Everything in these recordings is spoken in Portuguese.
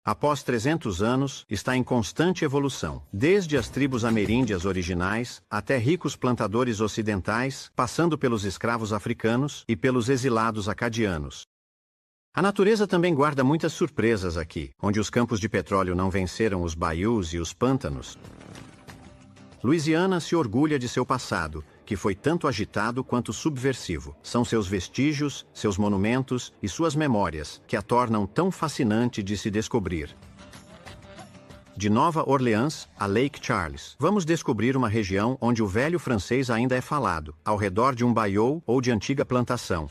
Após 300 anos, está em constante evolução, desde as tribos ameríndias originais, até ricos plantadores ocidentais, passando pelos escravos africanos e pelos exilados acadianos. A natureza também guarda muitas surpresas aqui, onde os campos de petróleo não venceram os baius e os pântanos. Louisiana se orgulha de seu passado, que foi tanto agitado quanto subversivo. São seus vestígios, seus monumentos e suas memórias que a tornam tão fascinante de se descobrir. De Nova Orleans a Lake Charles, vamos descobrir uma região onde o velho francês ainda é falado, ao redor de um baiô ou de antiga plantação.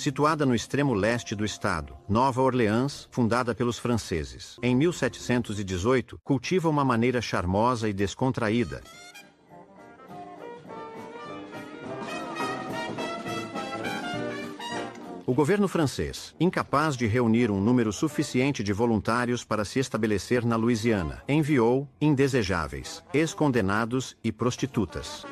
Situada no extremo leste do estado, Nova Orleans, fundada pelos franceses, em 1718, cultiva uma maneira charmosa e descontraída. O governo francês, incapaz de reunir um número suficiente de voluntários para se estabelecer na Louisiana, enviou indesejáveis, ex-condenados e prostitutas.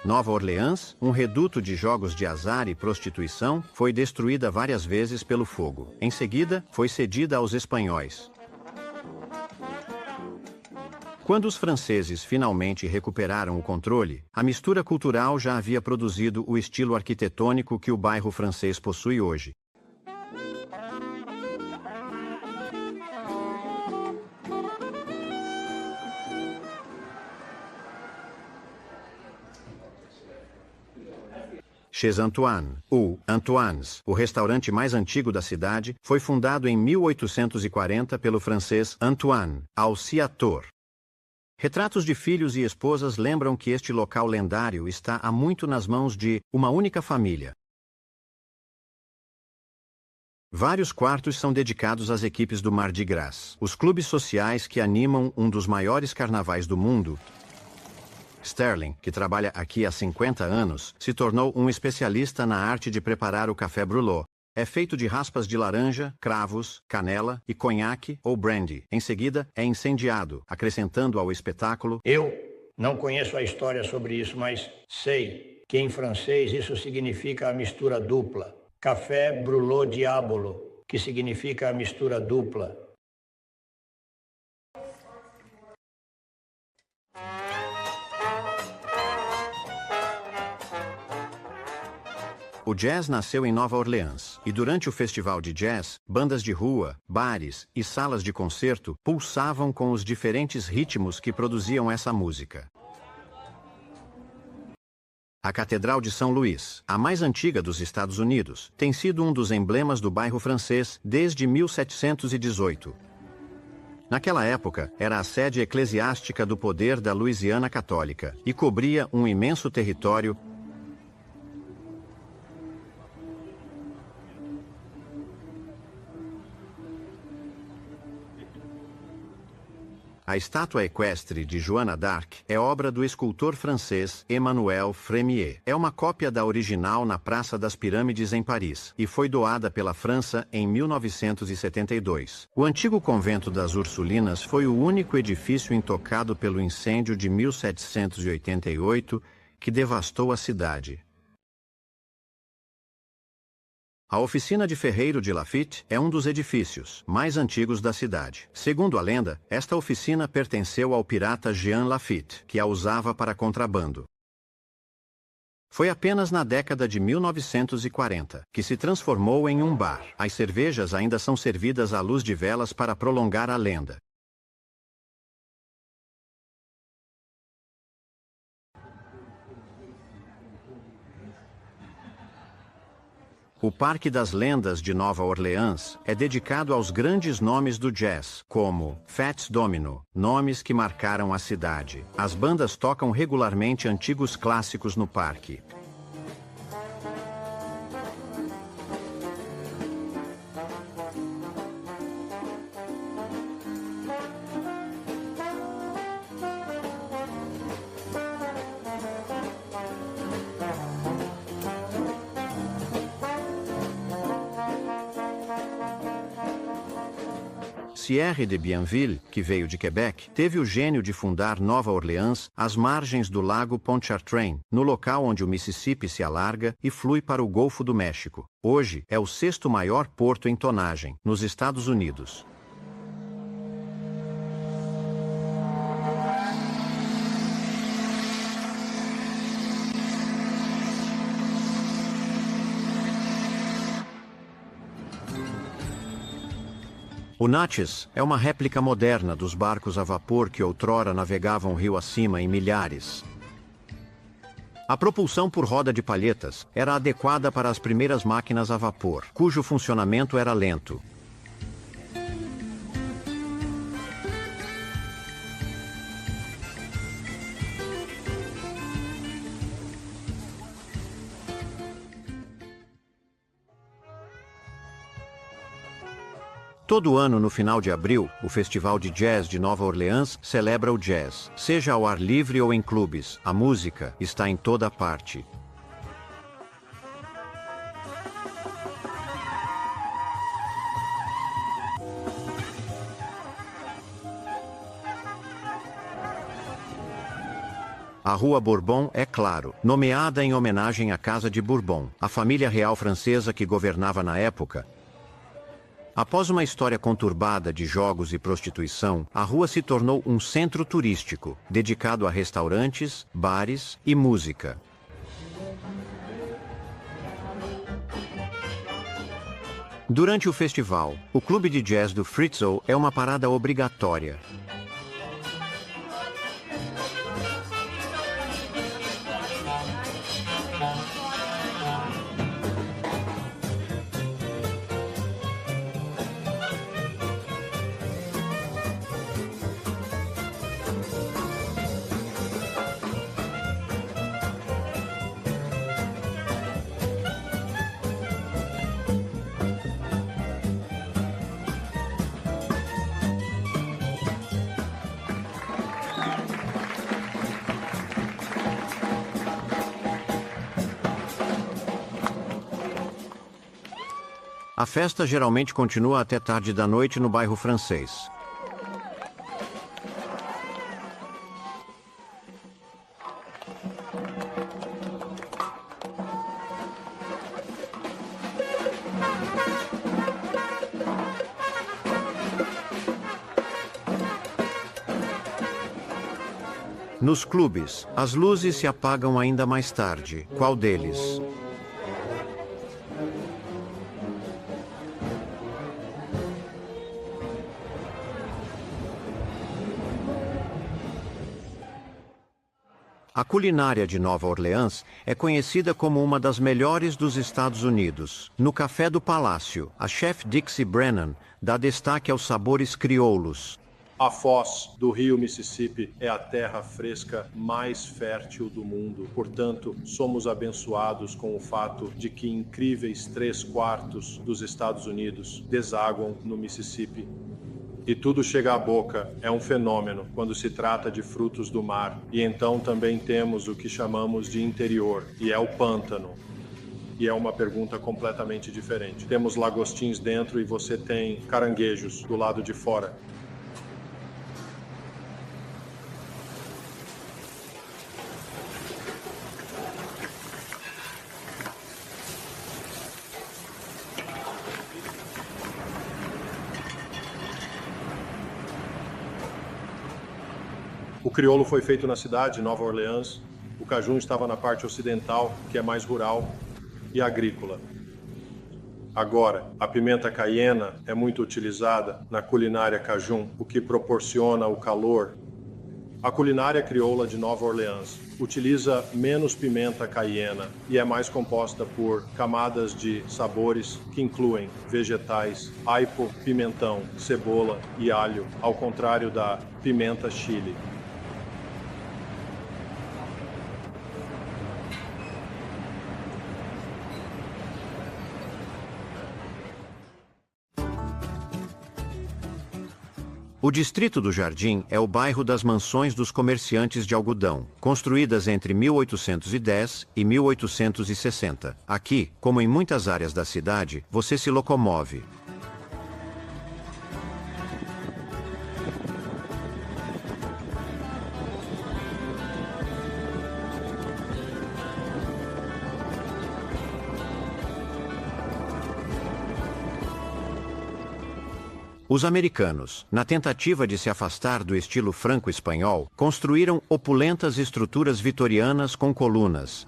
Nova Orleans, um reduto de jogos de azar e prostituição, foi destruída várias vezes pelo fogo. Em seguida, foi cedida aos espanhóis. Quando os franceses finalmente recuperaram o controle, a mistura cultural já havia produzido o estilo arquitetônico que o bairro francês possui hoje. Chez Antoine, ou Antoine's, o restaurante mais antigo da cidade, foi fundado em 1840 pelo francês Antoine Alciator. Retratos de filhos e esposas lembram que este local lendário está há muito nas mãos de uma única família. Vários quartos são dedicados às equipes do Mardi Gras, os clubes sociais que animam um dos maiores carnavais do mundo. Sterling, que trabalha aqui há 50 anos, se tornou um especialista na arte de preparar o café brûlée. É feito de raspas de laranja, cravos, canela e conhaque ou brandy. Em seguida, é incendiado, acrescentando ao espetáculo... Eu não conheço a história sobre isso, mas sei que em francês isso significa a mistura dupla. Café brûlée diabolo, que significa a mistura dupla. O jazz nasceu em Nova Orleans, e durante o festival de jazz, bandas de rua, bares e salas de concerto pulsavam com os diferentes ritmos que produziam essa música. A Catedral de São Luís, a mais antiga dos Estados Unidos, tem sido um dos emblemas do bairro francês desde 1718. Naquela época, era a sede eclesiástica do poder da Louisiana Católica e cobria um imenso território. A estátua equestre de Joana d'Arc é obra do escultor francês Emmanuel Frémier. É uma cópia da original na Praça das Pirâmides em Paris e foi doada pela França em 1972. O antigo convento das Ursulinas foi o único edifício intocado pelo incêndio de 1788 que devastou a cidade. A oficina de ferreiro de Lafitte é um dos edifícios mais antigos da cidade. Segundo a lenda, esta oficina pertenceu ao pirata Jean Lafitte, que a usava para contrabando. Foi apenas na década de 1940 que se transformou em um bar. As cervejas ainda são servidas à luz de velas para prolongar a lenda. O Parque das Lendas de Nova Orleans é dedicado aos grandes nomes do jazz, como Fats Domino, nomes que marcaram a cidade. As bandas tocam regularmente antigos clássicos no parque. Thierry de Bienville, que veio de Quebec, teve o gênio de fundar Nova Orleans às margens do lago Pontchartrain, no local onde o Mississippi se alarga e flui para o Golfo do México. Hoje é o sexto maior porto em tonagem, nos Estados Unidos. O Natchez é uma réplica moderna dos barcos a vapor que outrora navegavam rio acima em milhares. A propulsão por roda de palhetas era adequada para as primeiras máquinas a vapor, cujo funcionamento era lento. Todo ano, no final de abril, o Festival de Jazz de Nova Orleans celebra o jazz. Seja ao ar livre ou em clubes, a música está em toda parte. A Rua Bourbon é, claro, nomeada em homenagem à Casa de Bourbon, a família real francesa que governava na época. Após uma história conturbada de jogos e prostituição, a rua se tornou um centro turístico, dedicado a restaurantes, bares e música. Durante o festival, o clube de jazz do Fritzo é uma parada obrigatória. A festa geralmente continua até tarde da noite no bairro francês. Nos clubes, as luzes se apagam ainda mais tarde. Qual deles? A culinária de Nova Orleans é conhecida como uma das melhores dos Estados Unidos. No Café do Palácio, a chefe Dixie Brennan dá destaque aos sabores crioulos. A foz do rio Mississippi é a terra fresca mais fértil do mundo. Portanto, somos abençoados com o fato de que incríveis 3/4 dos Estados Unidos desaguam no Mississippi. E tudo chega à boca, é um fenômeno quando se trata de frutos do mar. E então também temos o que chamamos de interior, e é o pântano. E é uma pergunta completamente diferente. Temos lagostins dentro e você tem caranguejos do lado de fora. O crioulo foi feito na cidade, Nova Orleans. O cajun estava na parte ocidental, que é mais rural e agrícola. Agora, a pimenta caiena é muito utilizada na culinária cajun, o que proporciona o calor. A culinária crioula de Nova Orleans utiliza menos pimenta caiena e é mais composta por camadas de sabores que incluem vegetais, aipo, pimentão, cebola e alho, ao contrário da pimenta chile. O Distrito do Jardim é o bairro das mansões dos comerciantes de algodão, construídas entre 1810 e 1860. Aqui, como em muitas áreas da cidade, você se locomove. Os americanos, na tentativa de se afastar do estilo franco-espanhol, construíram opulentas estruturas vitorianas com colunas.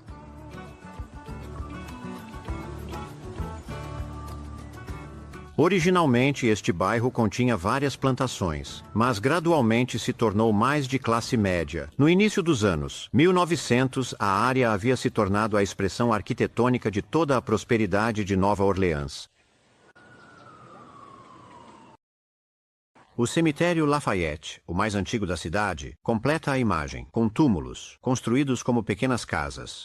Originalmente, este bairro continha várias plantações, mas gradualmente se tornou mais de classe média. No início dos anos 1900, a área havia se tornado a expressão arquitetônica de toda a prosperidade de Nova Orleans. O cemitério Lafayette, o mais antigo da cidade, completa a imagem, com túmulos, construídos como pequenas casas.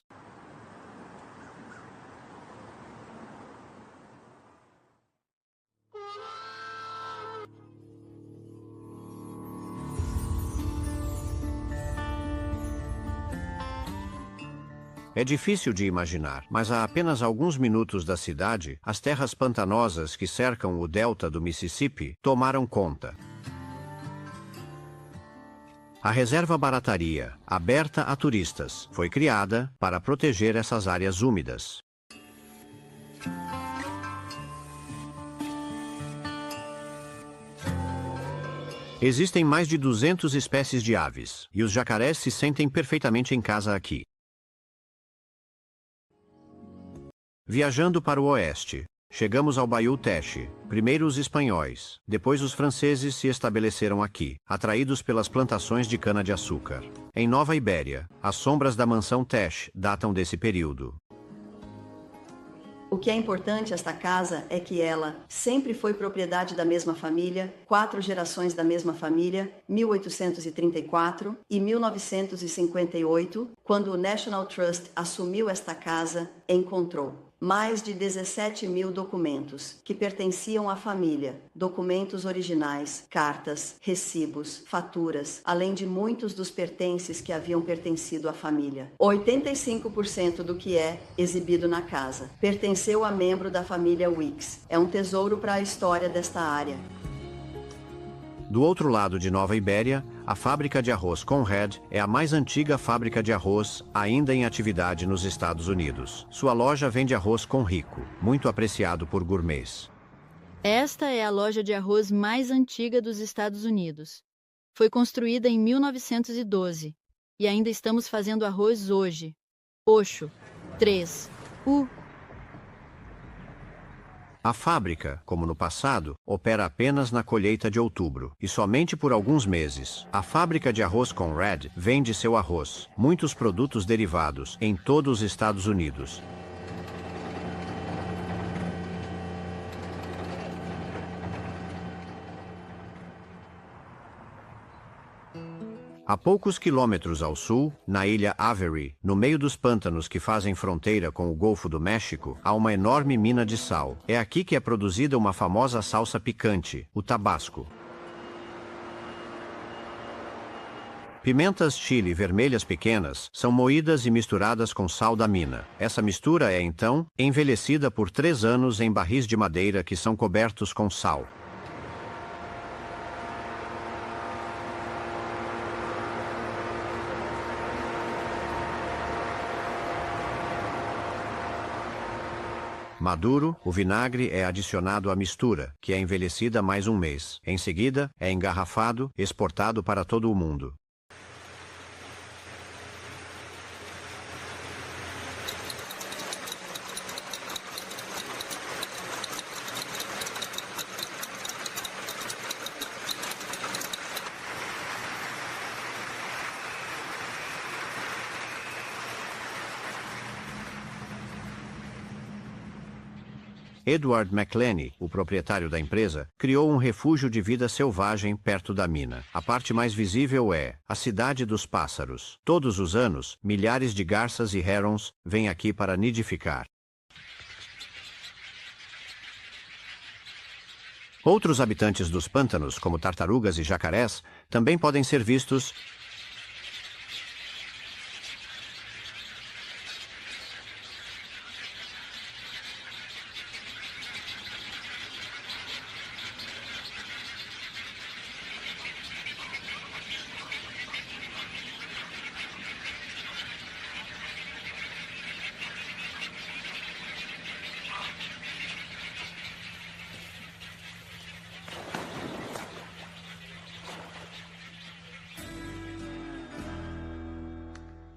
É difícil de imaginar, mas a apenas alguns minutos da cidade, as terras pantanosas que cercam o delta do Mississippi tomaram conta. A Reserva Barataria, aberta a turistas, foi criada para proteger essas áreas úmidas. Existem mais de 200 espécies de aves, e os jacarés se sentem perfeitamente em casa aqui. Viajando para o oeste, chegamos ao Bayou Teche. Primeiro os espanhóis, depois os franceses se estabeleceram aqui, atraídos pelas plantações de cana-de-açúcar. Em Nova Ibéria, as sombras da mansão Teche datam desse período. O que é importante esta casa é que ela sempre foi propriedade da mesma família, 4 gerações da mesma família, 1834 e 1958, quando o National Trust assumiu esta casa, encontrou mais de 17.000 documentos que pertenciam à família, documentos originais, cartas, recibos, faturas, além de muitos dos pertences que haviam pertencido à família. 85% do que é exibido na casa pertenceu a membro da família Weeks. É um tesouro para a história desta área. Do outro lado de Nova Ibéria, a fábrica de arroz Conrad é a mais antiga fábrica de arroz ainda em atividade nos Estados Unidos. Sua loja vende arroz com rico, muito apreciado por gourmets. Esta é a loja de arroz mais antiga dos Estados Unidos. Foi construída em 1912 e ainda estamos fazendo arroz hoje. Oxo, 3U. A fábrica, como no passado, opera apenas na colheita de outubro, e somente por alguns meses. A fábrica de arroz Conrad vende seu arroz, muitos produtos derivados, em todos os Estados Unidos. A poucos quilômetros ao sul, na ilha Avery, no meio dos pântanos que fazem fronteira com o Golfo do México, há uma enorme mina de sal. É aqui que é produzida uma famosa salsa picante, o tabasco. Pimentas chile vermelhas pequenas são moídas e misturadas com sal da mina. Essa mistura é, então, envelhecida por 3 anos em barris de madeira que são cobertos com sal. Maduro, o vinagre é adicionado à mistura, que é envelhecida mais um mês. Em seguida, é engarrafado, exportado para todo o mundo. Edward McLenny, o proprietário da empresa, criou um refúgio de vida selvagem perto da mina. A parte mais visível é a Cidade dos Pássaros. Todos os anos, milhares de garças e herons vêm aqui para nidificar. Outros habitantes dos pântanos, como tartarugas e jacarés, também podem ser vistos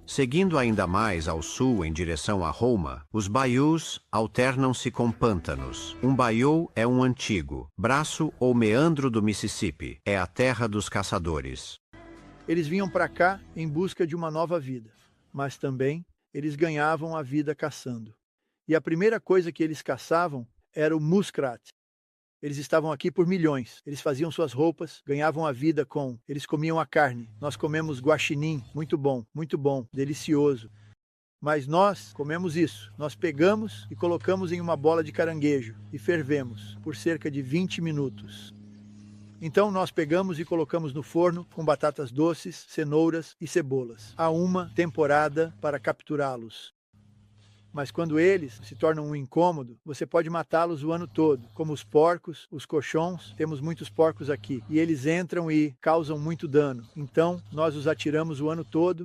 Seguindo ainda mais ao sul em direção a Roma, os baiôs alternam-se com pântanos. Um baiô é um antigo braço ou meandro do Mississippi. É a terra dos caçadores. Eles vinham para cá em busca de uma nova vida, mas também eles ganhavam a vida caçando. E a primeira coisa que eles caçavam era o muskrat. Eles estavam aqui por milhões. Eles faziam suas roupas, ganhavam a vida eles comiam a carne. Nós comemos guaxinim, muito bom, delicioso. Mas nós comemos isso. Nós pegamos e colocamos em uma bola de caranguejo e fervemos por cerca de 20 minutos. Então nós pegamos e colocamos no forno com batatas doces, cenouras e cebolas. Há uma temporada para capturá-los. Mas quando eles se tornam um incômodo, você pode matá-los o ano todo, como os porcos, os cochons, temos muitos porcos aqui, e eles entram e causam muito dano. Então, nós os atiramos o ano todo.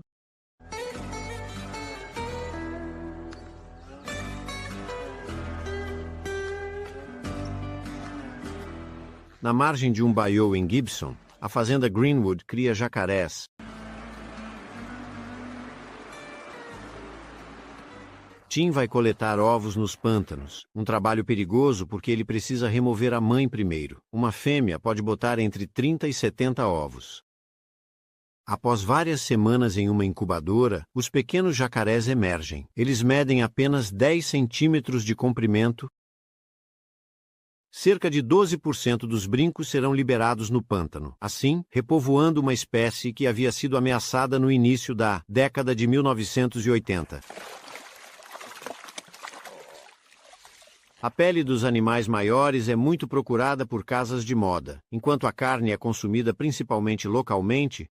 Na margem de um baiô em Gibson, a fazenda Greenwood cria jacarés. Tim vai coletar ovos nos pântanos, um trabalho perigoso porque ele precisa remover a mãe primeiro. Uma fêmea pode botar entre 30 e 70 ovos. Após várias semanas em uma incubadora, os pequenos jacarés emergem. Eles medem apenas 10 centímetros de comprimento. Cerca de 12% dos brincos serão liberados no pântano, assim, repovoando uma espécie que havia sido ameaçada no início da década de 1980. A pele dos animais maiores é muito procurada por casas de moda. Enquanto a carne é consumida principalmente localmente,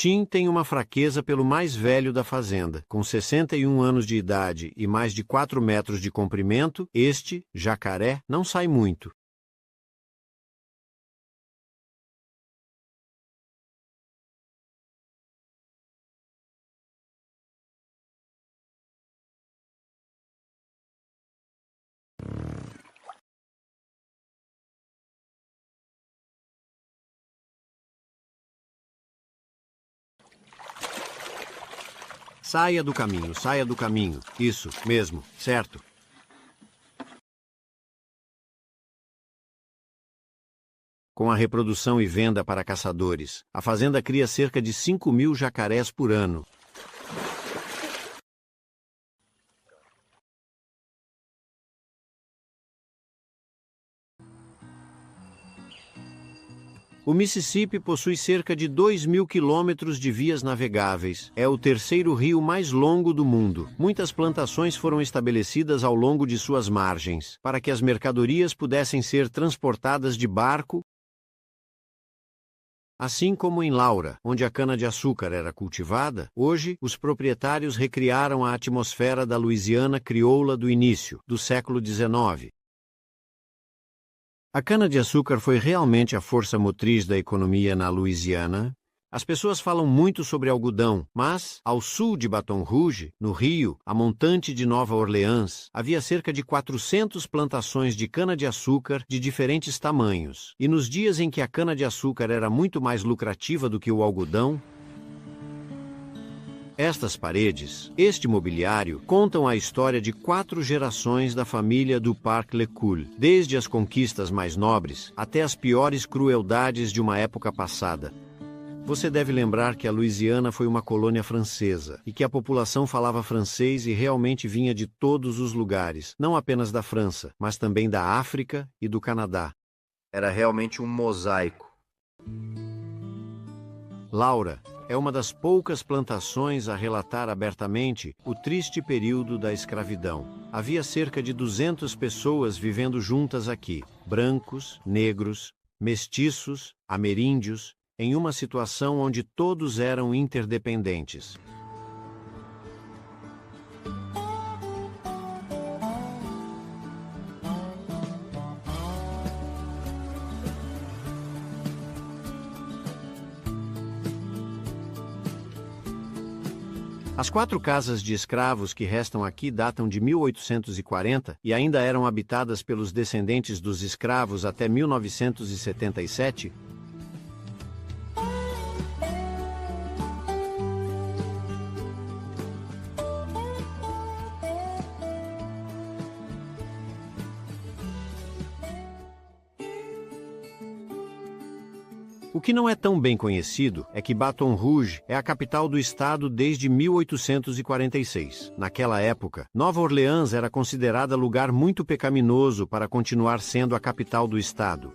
Tim tem uma fraqueza pelo mais velho da fazenda. Com 61 anos de idade e mais de 4 metros de comprimento, este, jacaré, não sai muito. Saia do caminho, saia do caminho. Isso mesmo, certo. Com a reprodução e venda para caçadores, a fazenda cria cerca de 5.000 jacarés por ano. O Mississippi possui cerca de 2.000 quilômetros de vias navegáveis. É o terceiro rio mais longo do mundo. Muitas plantações foram estabelecidas ao longo de suas margens, para que as mercadorias pudessem ser transportadas de barco, assim como em Laura, onde a cana-de-açúcar era cultivada. Hoje, os proprietários recriaram a atmosfera da Louisiana crioula do início do século XIX. A cana-de-açúcar foi realmente a força motriz da economia na Louisiana. As pessoas falam muito sobre algodão, mas, ao sul de Baton Rouge, no Rio, a montante de Nova Orleans, havia cerca de 400 plantações de cana-de-açúcar de diferentes tamanhos. E nos dias em que a cana-de-açúcar era muito mais lucrativa do que o algodão, estas paredes, este mobiliário, contam a história de 4 gerações da família du Parc-Lecoul, desde as conquistas mais nobres até as piores crueldades de uma época passada. Você deve lembrar que a Louisiana foi uma colônia francesa e que a população falava francês e realmente vinha de todos os lugares, não apenas da França, mas também da África e do Canadá. Era realmente um mosaico. Laura é uma das poucas plantações a relatar abertamente o triste período da escravidão. Havia cerca de 200 pessoas vivendo juntas aqui, brancos, negros, mestiços, ameríndios, em uma situação onde todos eram interdependentes. As 4 casas de escravos que restam aqui datam de 1840 e ainda eram habitadas pelos descendentes dos escravos até 1977. O que não é tão bem conhecido é que Baton Rouge é a capital do estado desde 1846. Naquela época, Nova Orleans era considerada lugar muito pecaminoso para continuar sendo a capital do estado.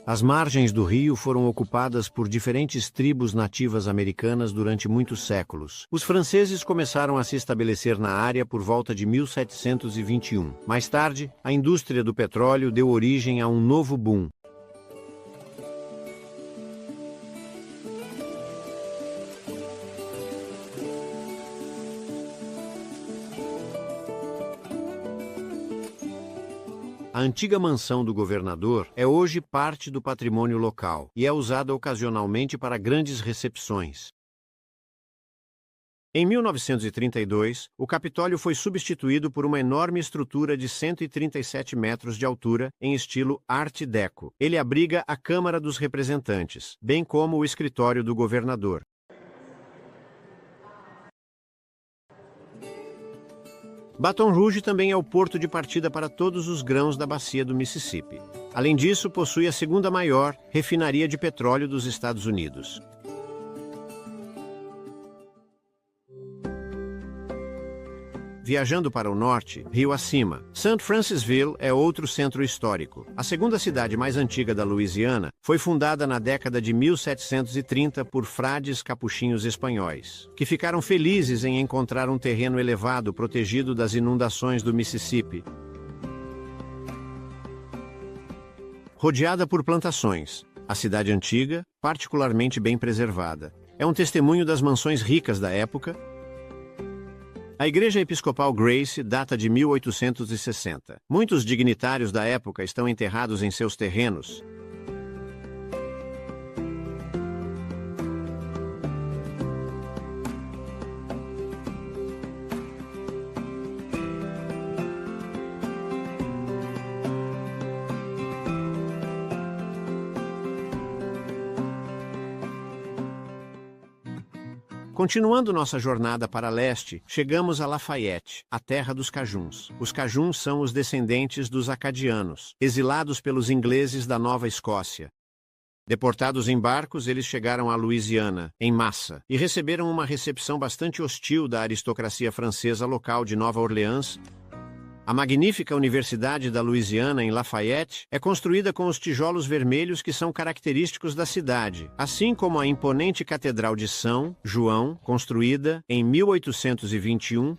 As margens do rio foram ocupadas por diferentes tribos nativas americanas durante muitos séculos. Os franceses começaram a se estabelecer na área por volta de 1721. Mais tarde, a indústria do petróleo deu origem a um novo boom. A antiga mansão do governador é hoje parte do patrimônio local e é usada ocasionalmente para grandes recepções. Em 1932, o Capitólio foi substituído por uma enorme estrutura de 137 metros de altura em estilo Art Deco. Ele abriga a Câmara dos Representantes, bem como o escritório do governador. Baton Rouge também é o porto de partida para todos os grãos da bacia do Mississippi. Além disso, possui a segunda maior refinaria de petróleo dos Estados Unidos. Viajando para o norte, rio acima, St. Francisville é outro centro histórico. A segunda cidade mais antiga da Louisiana foi fundada na década de 1730 por frades capuchinhos espanhóis, que ficaram felizes em encontrar um terreno elevado protegido das inundações do Mississippi. Rodeada por plantações, a cidade antiga, particularmente bem preservada, é um testemunho das mansões ricas da época. A Igreja Episcopal Grace data de 1860. Muitos dignitários da época estão enterrados em seus terrenos. Continuando nossa jornada para leste, chegamos a Lafayette, a terra dos Cajuns. Os Cajuns são os descendentes dos acadianos, exilados pelos ingleses da Nova Escócia. Deportados em barcos, eles chegaram à Louisiana, em massa, e receberam uma recepção bastante hostil da aristocracia francesa local de Nova Orleans. A magnífica Universidade da Louisiana, em Lafayette, é construída com os tijolos vermelhos que são característicos da cidade, assim como a imponente Catedral de São João, construída em 1821.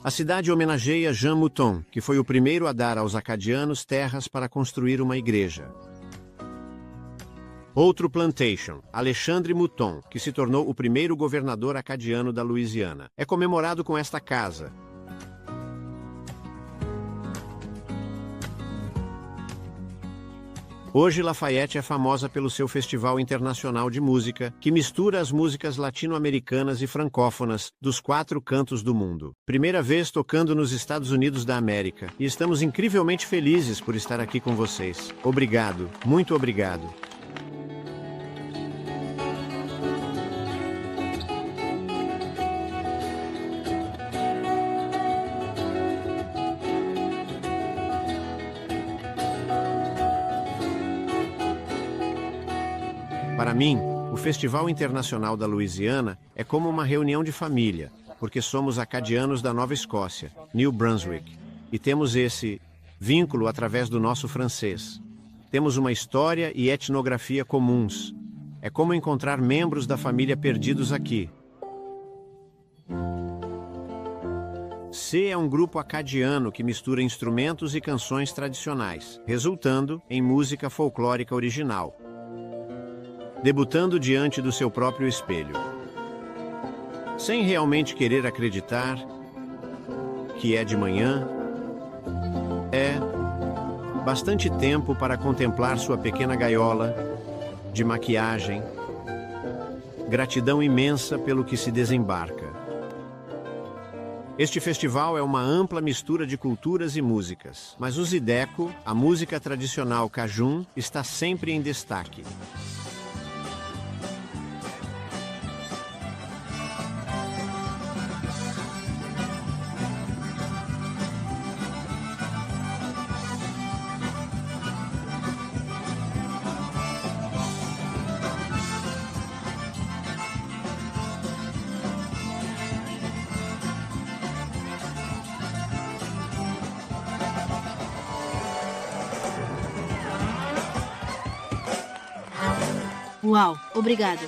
A cidade homenageia Jean Mouton, que foi o primeiro a dar aos acadianos terras para construir uma igreja. Outro plantation, Alexandre Mouton, que se tornou o primeiro governador acadiano da Louisiana, é comemorado com esta casa. Hoje, Lafayette é famosa pelo seu Festival Internacional de Música, que mistura as músicas latino-americanas e francófonas dos 4 cantos do mundo. Primeira vez tocando nos Estados Unidos da América, e estamos incrivelmente felizes por estar aqui com vocês. Obrigado, muito obrigado. Para mim, o Festival Internacional da Louisiana é como uma reunião de família, porque somos acadianos da Nova Escócia, New Brunswick, e temos esse vínculo através do nosso francês. Temos uma história e etnografia comuns. É como encontrar membros da família perdidos aqui. C é um grupo acadiano que mistura instrumentos e canções tradicionais, resultando em música folclórica original. Debutando diante do seu próprio espelho. sem realmente querer acreditar que é de manhã, é bastante tempo para contemplar sua pequena gaiola de maquiagem, gratidão imensa pelo que se desembarca. Este festival é uma ampla mistura de culturas e músicas, mas o Zydeco, a música tradicional cajun, está sempre em destaque. Uau, obrigado.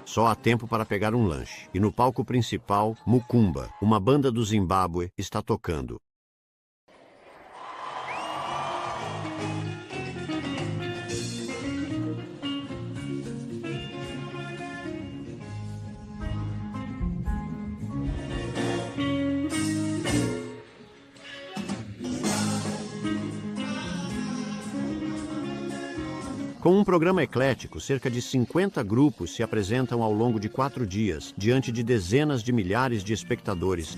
Só há tempo para pegar um lanche. E no palco principal, Mukumba, uma banda do Zimbábue, está tocando. Com um programa eclético, cerca de 50 grupos se apresentam ao longo de 4 dias, diante de dezenas de milhares de espectadores.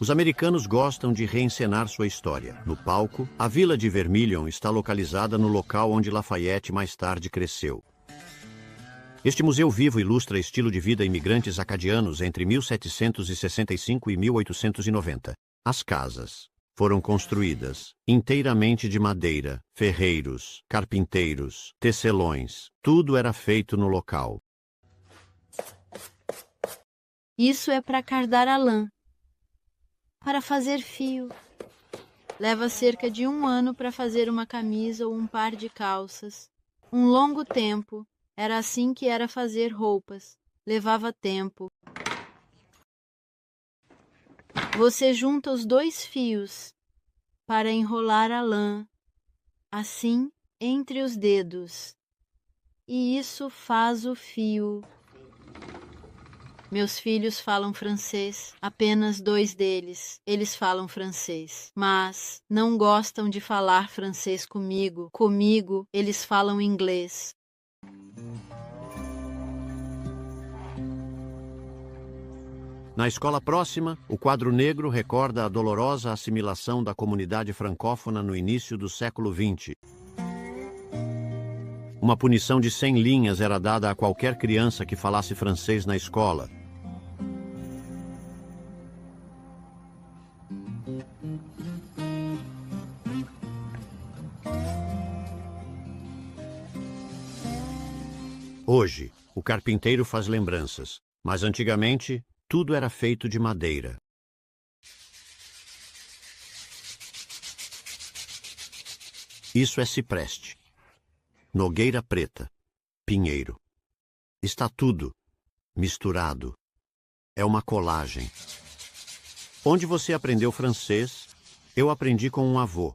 Os americanos gostam de reencenar sua história. No palco, a Vila de Vermilion está localizada no local onde Lafayette mais tarde cresceu. Este museu vivo ilustra estilo de vida imigrantes acadianos entre 1765 e 1890. As casas foram construídas inteiramente de madeira, ferreiros, carpinteiros, tecelões. Tudo era feito no local. Isso é para cardar a lã. Para fazer fio. Leva cerca de 1 ano para fazer uma camisa ou um par de calças. Um longo tempo. Era assim que era fazer roupas. Levava tempo. Você junta os 2 fios para enrolar a lã, assim, entre os dedos. E isso faz o fio. Meus filhos falam francês, apenas 2 deles. Eles falam francês, mas não gostam de falar francês comigo. Comigo, eles falam inglês. Na escola próxima, o quadro negro recorda a dolorosa assimilação da comunidade francófona no início do século XX. Uma punição de 100 linhas era dada a qualquer criança que falasse francês na escola. Hoje, o carpinteiro faz lembranças, mas antigamente tudo era feito de madeira. Isso é cipreste, nogueira preta, pinheiro. Está tudo misturado. É uma colagem. Onde você aprendeu francês? Eu aprendi com um avô.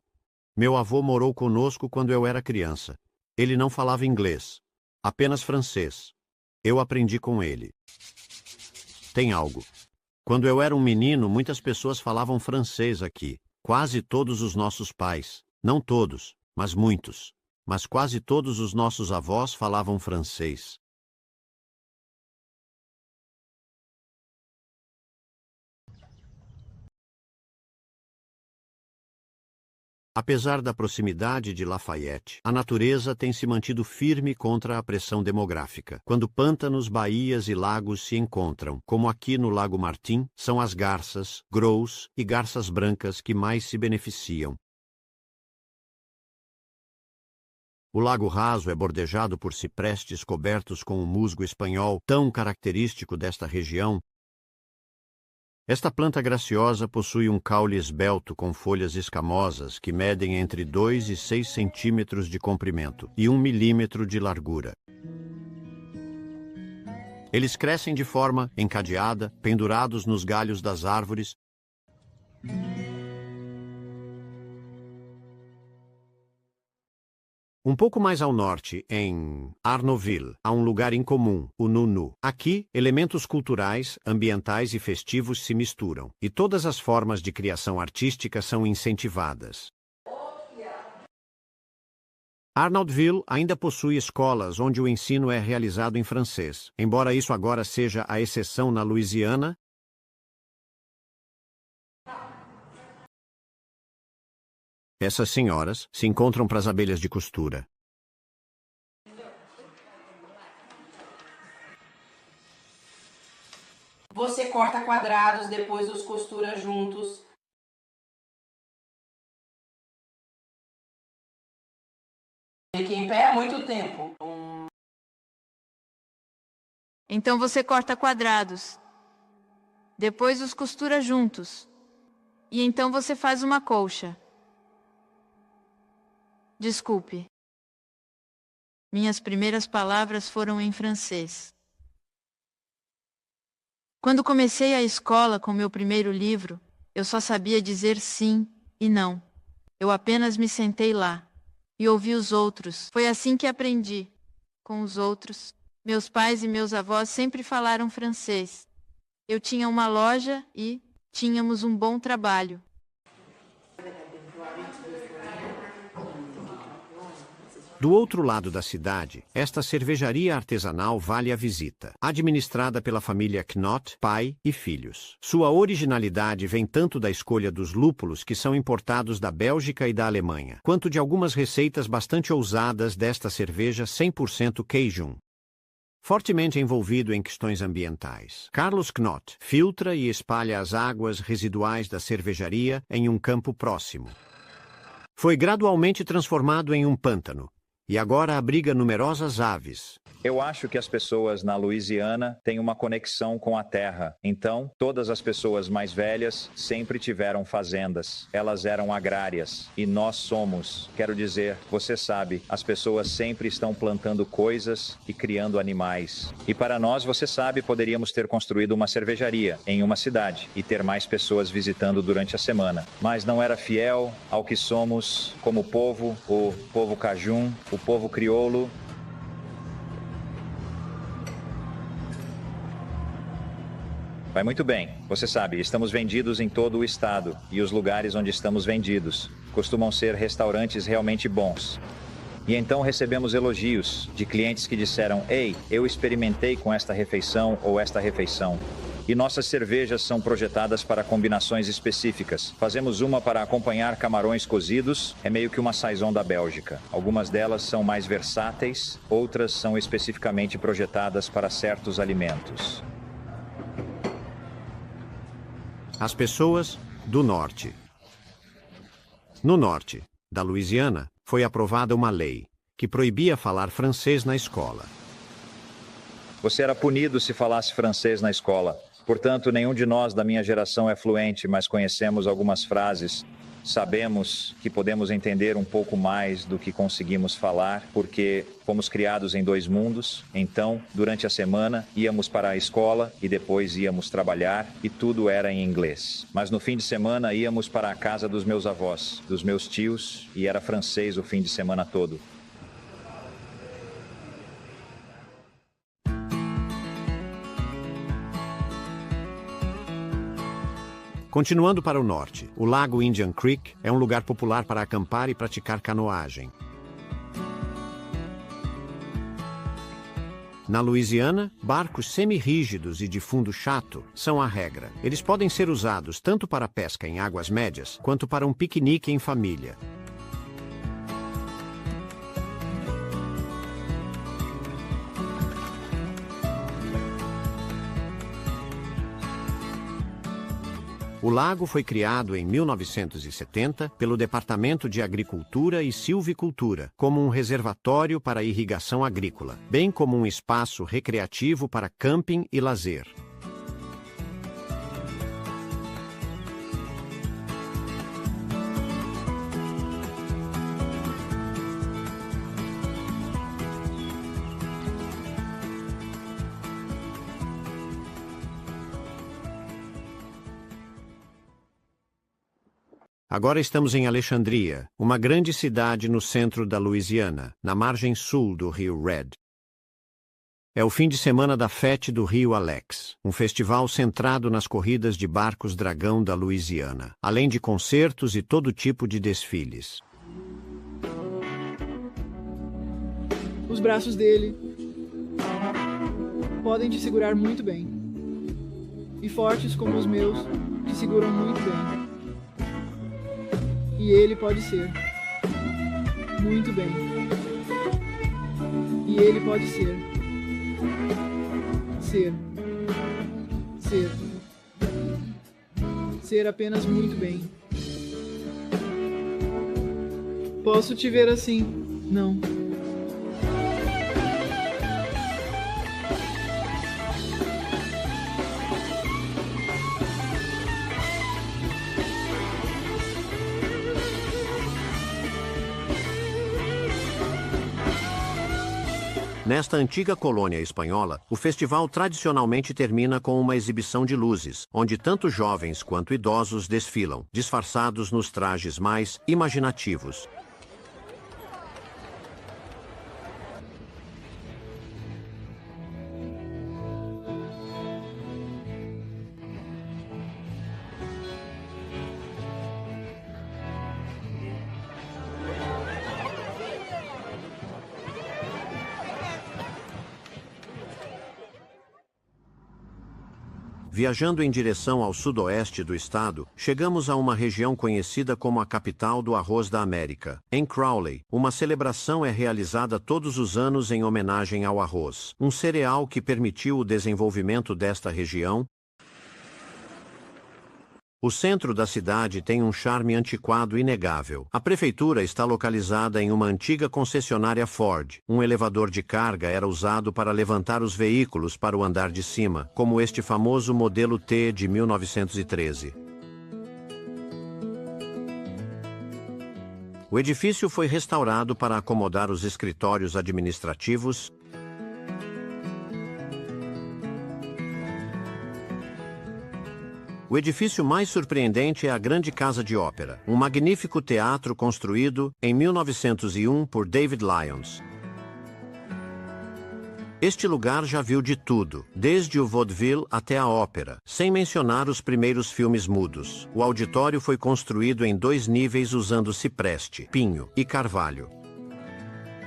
Meu avô morou conosco quando eu era criança. Ele não falava inglês, apenas francês. Eu aprendi com ele. Tem algo. Quando eu era um menino, muitas pessoas falavam francês aqui. Quase todos os nossos pais. Não todos, mas muitos. Mas quase todos os nossos avós falavam francês. Apesar da proximidade de Lafayette, a natureza tem se mantido firme contra a pressão demográfica. Quando pântanos, baías e lagos se encontram, como aqui no Lago Martin, são as garças, grows e garças brancas que mais se beneficiam. O lago raso é bordejado por ciprestes cobertos com um musgo espanhol tão característico desta região. Esta planta graciosa possui um caule esbelto com folhas escamosas que medem entre 2 e 6 centímetros de comprimento e 1 milímetro de largura. Eles crescem de forma encadeada, pendurados nos galhos das árvores. Um pouco mais ao norte, em Arnaudville, há um lugar incomum, o Nunu. Aqui, elementos culturais, ambientais e festivos se misturam, e todas as formas de criação artística são incentivadas. Arnaudville ainda possui escolas onde o ensino é realizado em francês, embora isso agora seja a exceção na Louisiana. Essas senhoras se encontram para as abelhas de costura. Você corta quadrados, depois os costura juntos. Fique em pé há muito tempo. Então você corta quadrados. Depois os costura juntos. E então você faz uma colcha. Desculpe. Minhas primeiras palavras foram em francês. Quando comecei a escola com meu primeiro livro, eu só sabia dizer sim e não. Eu apenas me sentei lá e ouvi os outros. Foi assim que aprendi. Com os outros, meus pais e meus avós sempre falaram francês. Eu tinha uma loja e tínhamos um bom trabalho. Do outro lado da cidade, esta cervejaria artesanal vale a visita, administrada pela família Knott, pai e filhos. Sua originalidade vem tanto da escolha dos lúpulos que são importados da Bélgica e da Alemanha, quanto de algumas receitas bastante ousadas desta cerveja 100% Cajun. Fortemente envolvido em questões ambientais, Carlos Knott filtra e espalha as águas residuais da cervejaria em um campo próximo. Foi gradualmente transformado em um pântano, e agora abriga numerosas aves. Eu acho que as pessoas na Louisiana têm uma conexão com a terra. Então, todas as pessoas mais velhas sempre tiveram fazendas. Elas eram agrárias. E nós somos. Quero dizer, você sabe, as pessoas sempre estão plantando coisas e criando animais. E para nós, você sabe, poderíamos ter construído uma cervejaria em uma cidade e ter mais pessoas visitando durante a semana. Mas não era fiel ao que somos como povo, o povo cajun, o povo crioulo. Vai muito bem. Você sabe, estamos vendidos em todo o estado e os lugares onde estamos vendidos costumam ser restaurantes realmente bons. E então recebemos elogios de clientes que disseram: "Ei, eu experimentei com esta refeição ou esta refeição." E nossas cervejas são projetadas para combinações específicas. Fazemos uma para acompanhar camarões cozidos, é meio que uma saison da Bélgica. Algumas delas são mais versáteis, outras são especificamente projetadas para certos alimentos. As pessoas do norte. No norte da Louisiana, foi aprovada uma lei que proibia falar francês na escola. Você era punido se falasse francês na escola. Portanto, nenhum de nós da minha geração é fluente, mas conhecemos algumas frases. Sabemos que podemos entender um pouco mais do que conseguimos falar, porque fomos criados em 2 mundos. Então, durante a semana, íamos para a escola e depois íamos trabalhar e tudo era em inglês. Mas no fim de semana íamos para a casa dos meus avós, dos meus tios, e era francês o fim de semana todo. Continuando para o norte, o Lago Indian Creek é um lugar popular para acampar e praticar canoagem. Na Louisiana, barcos semi-rígidos e de fundo chato são a regra. Eles podem ser usados tanto para pesca em águas médias, quanto para um piquenique em família. O lago foi criado em 1970 pelo Departamento de Agricultura e Silvicultura como um reservatório para irrigação agrícola, bem como um espaço recreativo para camping e lazer. Agora estamos em Alexandria, uma grande cidade no centro da Louisiana, na margem sul do rio Red. É o fim de semana da Fête do Rio Alex, um festival centrado nas corridas de barcos dragão da Louisiana, além de concertos e todo tipo de desfiles. Os braços dele podem te segurar muito bem. E fortes como os meus te seguram muito bem. E ele pode ser. Muito bem. E ele pode ser. Ser. Ser. Ser apenas muito bem. Posso te ver assim? Não. Nesta antiga colônia espanhola, o festival tradicionalmente termina com uma exibição de luzes, onde tanto jovens quanto idosos desfilam, disfarçados nos trajes mais imaginativos. Viajando em direção ao sudoeste do estado, chegamos a uma região conhecida como a capital do arroz da América. Em Crowley, uma celebração é realizada todos os anos em homenagem ao arroz, um cereal que permitiu o desenvolvimento desta região. O centro da cidade tem um charme antiquado inegável. A prefeitura está localizada em uma antiga concessionária Ford. Um elevador de carga era usado para levantar os veículos para o andar de cima, como este famoso modelo T de 1913. O edifício foi restaurado para acomodar os escritórios administrativos. O edifício mais surpreendente é a Grande Casa de Ópera, um magnífico teatro construído em 1901 por David Lyons. Este lugar já viu de tudo, desde o vaudeville até a ópera, sem mencionar os primeiros filmes mudos. O auditório foi construído em 2 níveis usando cipreste, pinho e carvalho.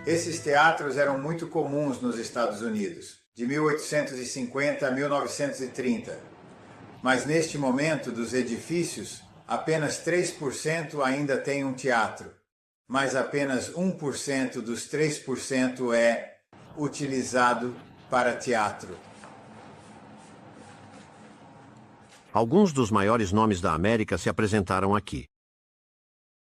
Esses teatros eram muito comuns nos Estados Unidos, de 1850 a 1930. Mas neste momento dos edifícios, apenas 3% ainda tem um teatro, mas apenas 1% dos 3% é utilizado para teatro. Alguns dos maiores nomes da América se apresentaram aqui.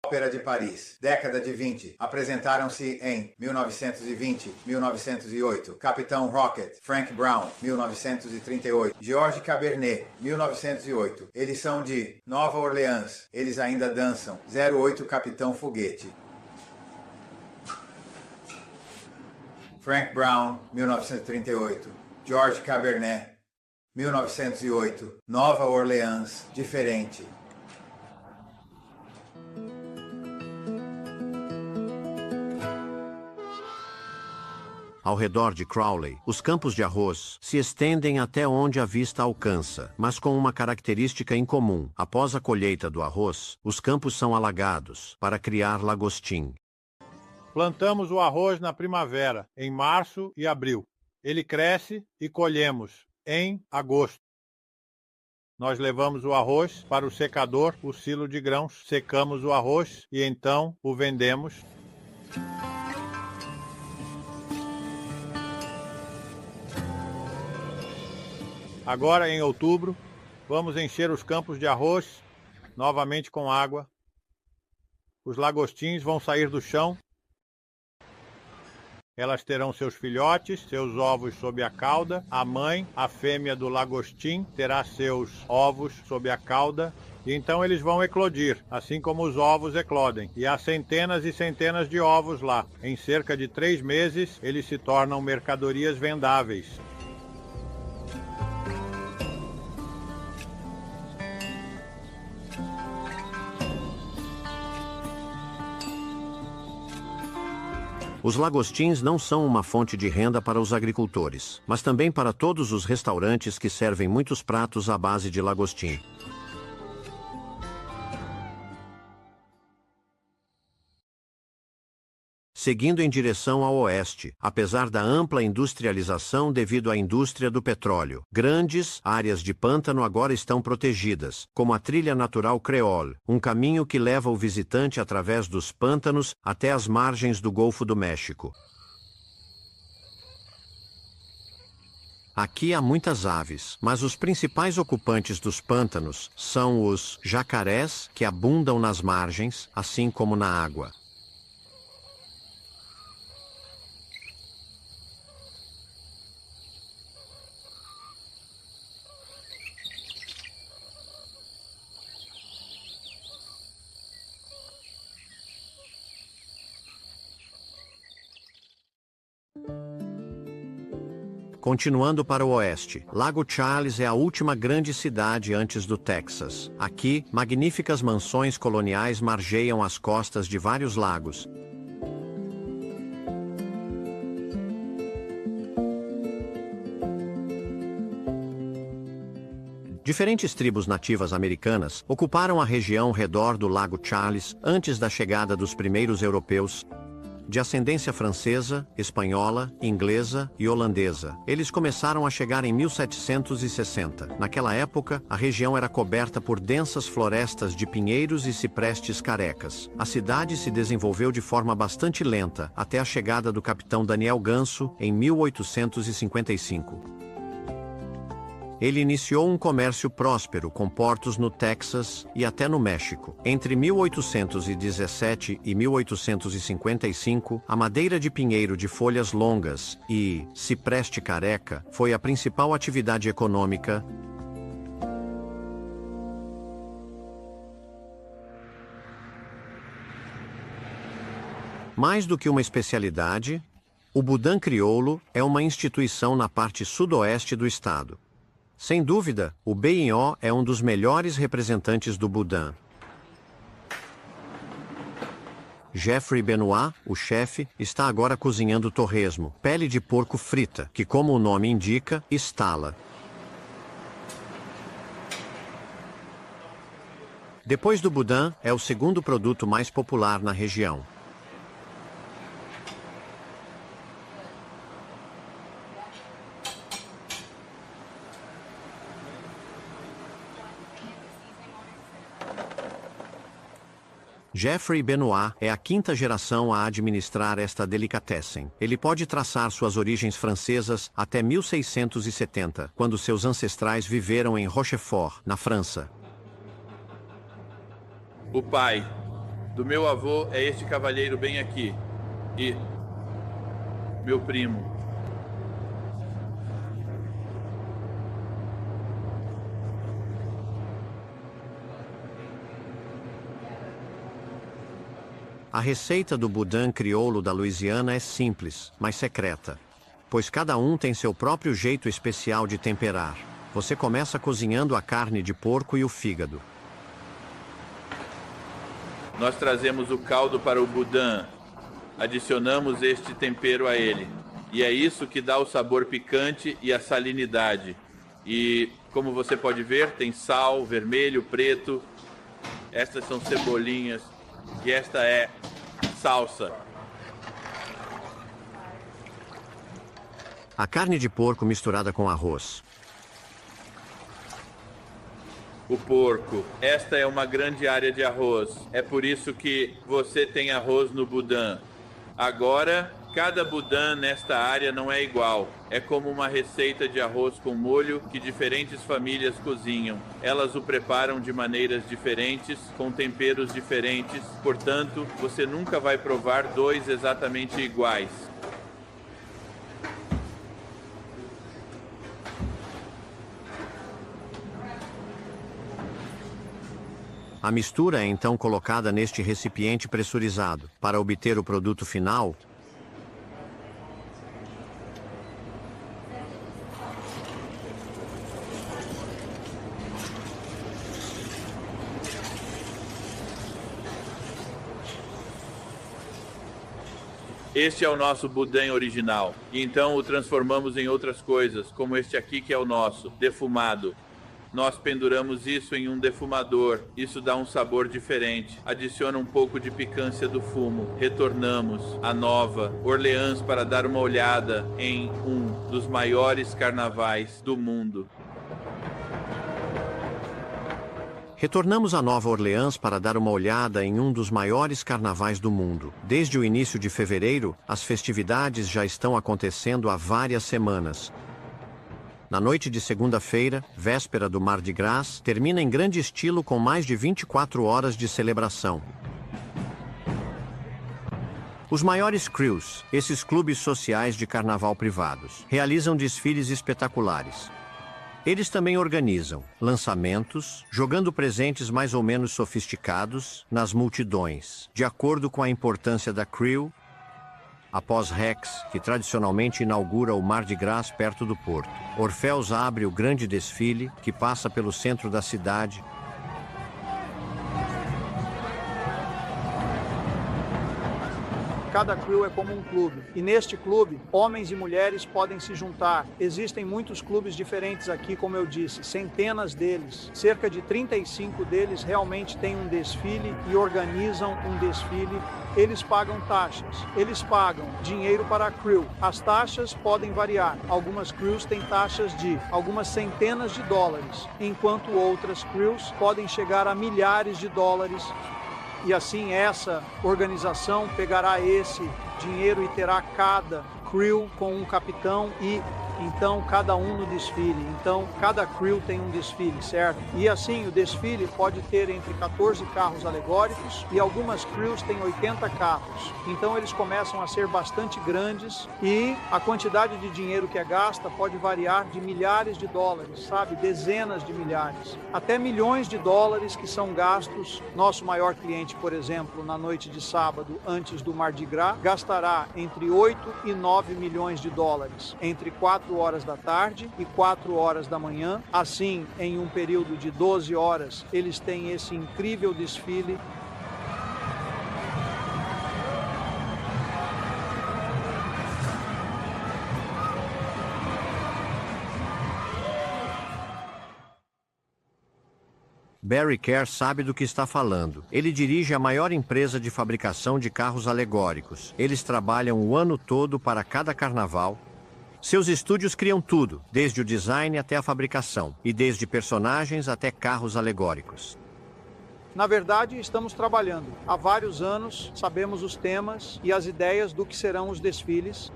Ópera de Paris, década de 20, apresentaram-se em 1920, 1908, Capitão Rocket, Frank Brown, 1938, George Cabernet, 1908. Eles são de Nova Orleans, eles ainda dançam, 08 Capitão Foguete. Frank Brown, 1938, George Cabernet, 1908, Nova Orleans, diferente. Ao redor de Crowley, os campos de arroz se estendem até onde a vista alcança, mas com uma característica incomum. Após a colheita do arroz, os campos são alagados para criar lagostim. Plantamos o arroz na primavera, em março e abril. Ele cresce e colhemos em agosto. Nós levamos o arroz para o secador, o silo de grãos, secamos o arroz e então o vendemos. Agora, em outubro, Vamos encher os campos de arroz novamente com água. Os lagostins vão sair do chão. Elas terão seus filhotes, seus ovos sob a cauda. A mãe, a fêmea do lagostim, terá seus ovos sob a cauda. E então eles vão eclodir, assim como os ovos eclodem. E há centenas e centenas de ovos lá. Em cerca de 3 meses, eles se tornam mercadorias vendáveis. Os lagostins não são uma fonte de renda para os agricultores, mas também para todos os restaurantes que servem muitos pratos à base de lagostim. Seguindo em direção ao oeste, apesar da ampla industrialização devido à indústria do petróleo, grandes áreas de pântano agora estão protegidas, como a trilha natural Creole, um caminho que leva o visitante através dos pântanos até as margens do Golfo do México. Aqui há muitas aves, mas os principais ocupantes dos pântanos são os jacarés, que abundam nas margens, assim como na água. Continuando para o oeste, Lago Charles é a última grande cidade antes do Texas. Aqui, magníficas mansões coloniais margeiam as costas de vários lagos. Diferentes tribos nativas americanas ocuparam a região ao redor do Lago Charles antes da chegada dos primeiros europeus. De ascendência francesa, espanhola, inglesa e holandesa. Eles começaram a chegar em 1760. Naquela época, a região era coberta por densas florestas de pinheiros e ciprestes carecas. A cidade se desenvolveu de forma bastante lenta, até a chegada do capitão Daniel Ganso, em 1855. Ele iniciou um comércio próspero com portos no Texas e até no México. Entre 1817 e 1855, a madeira de pinheiro de folhas longas e cipreste careca foi a principal atividade econômica. Mais do que uma especialidade, o Boudin crioulo é uma instituição na parte sudoeste do estado. Sem dúvida, o Béignot é um dos melhores representantes do Boudin. Jeffrey Benoit, o chefe, está agora cozinhando torresmo, pele de porco frita, que, como o nome indica, estala. Depois do Boudin, é o segundo produto mais popular na região. Jeffrey Benoit é a quinta geração a administrar esta delicatessen. Ele pode traçar suas origens francesas até 1670, quando seus ancestrais viveram em Rochefort, na França. O pai do meu avô é este cavalheiro bem aqui. E meu primo. A receita do Boudin crioulo da Louisiana é simples, mas secreta, pois cada um tem seu próprio jeito especial de temperar. Você começa cozinhando a carne de porco e o fígado. Nós trazemos o caldo para o Boudin, adicionamos este tempero a ele. E é isso que dá o sabor picante e a salinidade. E, como você pode ver, tem sal, vermelho, preto. Estas são cebolinhas. E esta é salsa. A carne de porco misturada com arroz. O porco. Esta é uma grande área de arroz. É por isso que você tem arroz no Boudin. Agora Cada Budan nesta área não é igual. É como uma receita de arroz com molho que diferentes famílias cozinham. Elas o preparam de maneiras diferentes, com temperos diferentes. Portanto, você nunca vai provar dois exatamente iguais. A mistura é então colocada neste recipiente pressurizado. Para obter o produto final, este é o nosso Budan original. E então o transformamos em outras coisas, como este aqui que é o nosso, defumado. Nós penduramos isso em um defumador. Isso dá um sabor diferente. Adiciona um pouco de picância do fumo. Retornamos a Nova Orleans para dar uma olhada em um dos maiores carnavais do mundo. retornamos a Nova Orleans para dar uma olhada em um dos maiores carnavais do mundo. Desde o início de fevereiro, as festividades já estão acontecendo há várias semanas. Na noite de segunda-feira, véspera do Mardi Gras, termina em grande estilo com mais de 24 horas de celebração. Os maiores crews, esses clubes sociais de carnaval privados, realizam desfiles espetaculares. Eles também organizam lançamentos, jogando presentes mais ou menos sofisticados nas multidões, de acordo com a importância da crew. Após Rex, que tradicionalmente inaugura o Mardi Gras perto do porto, Orfeus abre o grande desfile, que passa pelo centro da cidade. Cada crew é como um clube, e neste clube, homens e mulheres podem se juntar. Existem muitos clubes diferentes aqui, como eu disse, centenas deles. Cerca de 35 deles realmente têm um desfile e organizam um desfile. Eles pagam taxas, eles pagam dinheiro para a crew. As taxas podem variar. Algumas crews têm taxas de algumas centenas de dólares, enquanto outras crews podem chegar a milhares de dólares. E assim essa organização pegará esse dinheiro e terá cada crew com um capitão e então cada um no desfile. Então cada crew tem um desfile, certo? E assim o desfile pode ter entre 14 carros alegóricos e algumas crews têm 80 carros. Então eles começam a ser bastante grandes e a quantidade de dinheiro que é gasta pode variar de milhares de dólares, sabe? Dezenas de milhares, até milhões de dólares que são gastos. Nosso maior cliente, por exemplo, na noite de sábado, antes do Mardi Gras, gastará entre 8 e 9 milhões de dólares, entre 4 horas da tarde e 4 horas da manhã. Assim, em um período de 12 horas, eles têm esse incrível desfile. Barry Kerr sabe do que está falando. Ele dirige a maior empresa de fabricação de carros alegóricos. Eles trabalham o ano todo para cada carnaval. Seus estúdios criam tudo, desde o design até a fabricação, e desde personagens até carros alegóricos. Na verdade, estamos trabalhando. Há vários anos, sabemos os temas e as ideias do que serão os desfiles.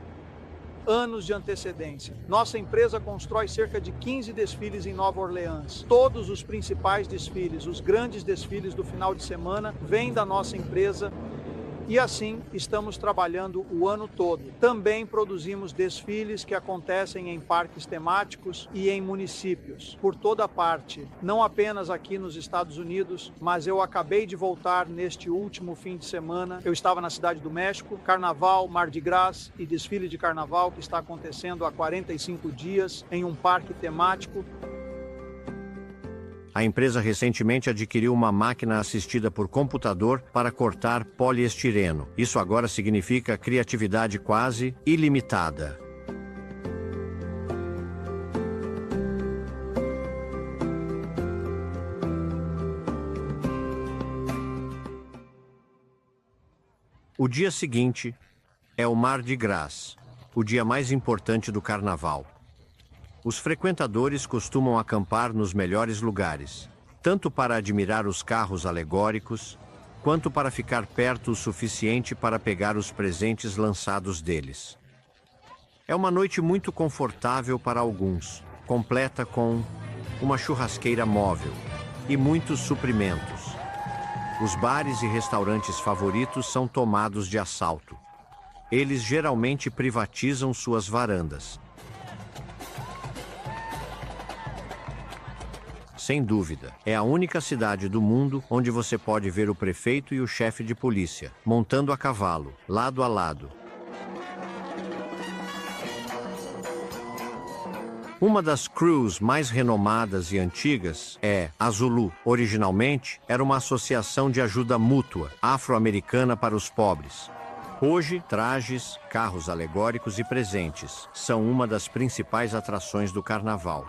Anos de antecedência. Nossa empresa constrói cerca de 15 desfiles em Nova Orleans. Todos os principais desfiles, os grandes desfiles do final de semana, vêm da nossa empresa. E assim, estamos trabalhando o ano todo. Também produzimos desfiles que acontecem em parques temáticos e em municípios, por toda parte. Não apenas aqui nos Estados Unidos, mas eu acabei de voltar neste último fim de semana. Eu estava na Cidade do México, Carnaval, Mardi Gras e desfile de Carnaval que está acontecendo há 45 dias em um parque temático. A empresa recentemente adquiriu uma máquina assistida por computador para cortar poliestireno. Isso agora significa criatividade quase ilimitada. O dia seguinte é o Mardi Gras, o dia mais importante do carnaval. Os frequentadores costumam acampar nos melhores lugares, tanto para admirar os carros alegóricos, quanto para ficar perto o suficiente para pegar os presentes lançados deles. É uma noite muito confortável para alguns, completa com uma churrasqueira móvel e muitos suprimentos. Os bares e restaurantes favoritos são tomados de assalto. Eles geralmente privatizam suas varandas. Sem dúvida, é a única cidade do mundo onde você pode ver o prefeito e o chefe de polícia, montando a cavalo, lado a lado. Uma das crews mais renomadas e antigas é a Zulu. Originalmente, era uma associação de ajuda mútua afro-americana para os pobres. Hoje, trajes, carros alegóricos e presentes são uma das principais atrações do carnaval.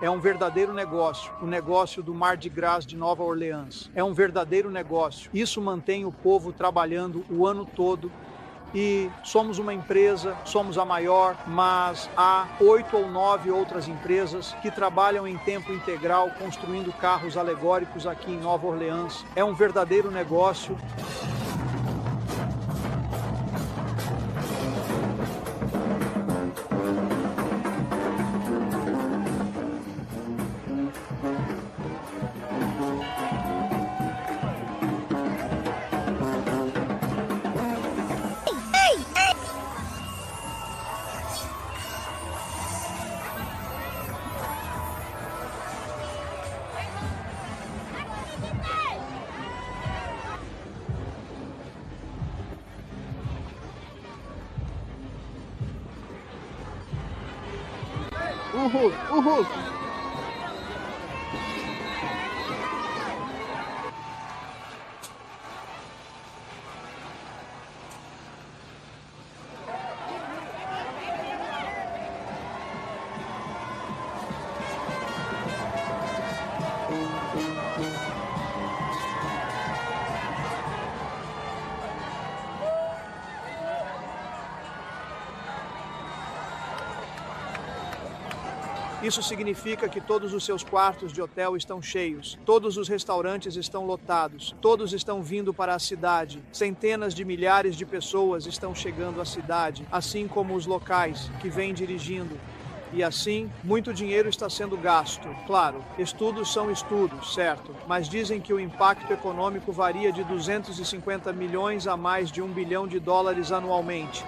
É um verdadeiro negócio, o negócio do Mardi Gras de Nova Orleans. É um verdadeiro negócio. Isso mantém o povo trabalhando o ano todo. E somos uma empresa, somos a maior, mas há 8 ou 9 outras empresas que trabalham em tempo integral construindo carros alegóricos aqui em Nova Orleans. É um verdadeiro negócio. Uhul! Isso significa que todos os seus quartos de hotel estão cheios, todos os restaurantes estão lotados, todos estão vindo para a cidade, centenas de milhares de pessoas estão chegando à cidade, assim como os locais que vêm dirigindo. E assim, muito dinheiro está sendo gasto. Claro, estudos são estudos, certo? Mas dizem que o impacto econômico varia de 250 milhões a mais de $1 bilhão anualmente.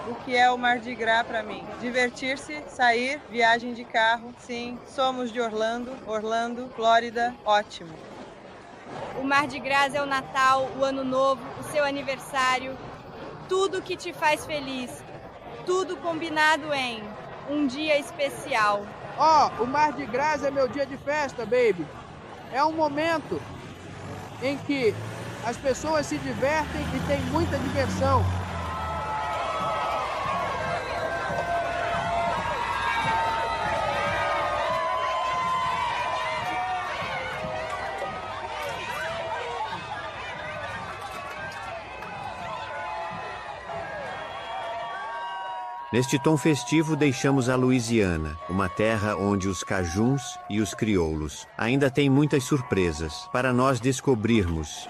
O que é o Mardi Gras para mim? Divertir-se, sair, viagem de carro, sim, somos de Orlando, Flórida, ótimo. O Mardi Gras é o Natal, o Ano Novo, o seu aniversário, tudo que te faz feliz, tudo combinado em um dia especial. O Mardi Gras é meu dia de festa, baby. É um momento em que as pessoas se divertem e tem muita diversão. Neste tom festivo, deixamos a Louisiana, uma terra onde os cajuns e os crioulos ainda têm muitas surpresas para nós descobrirmos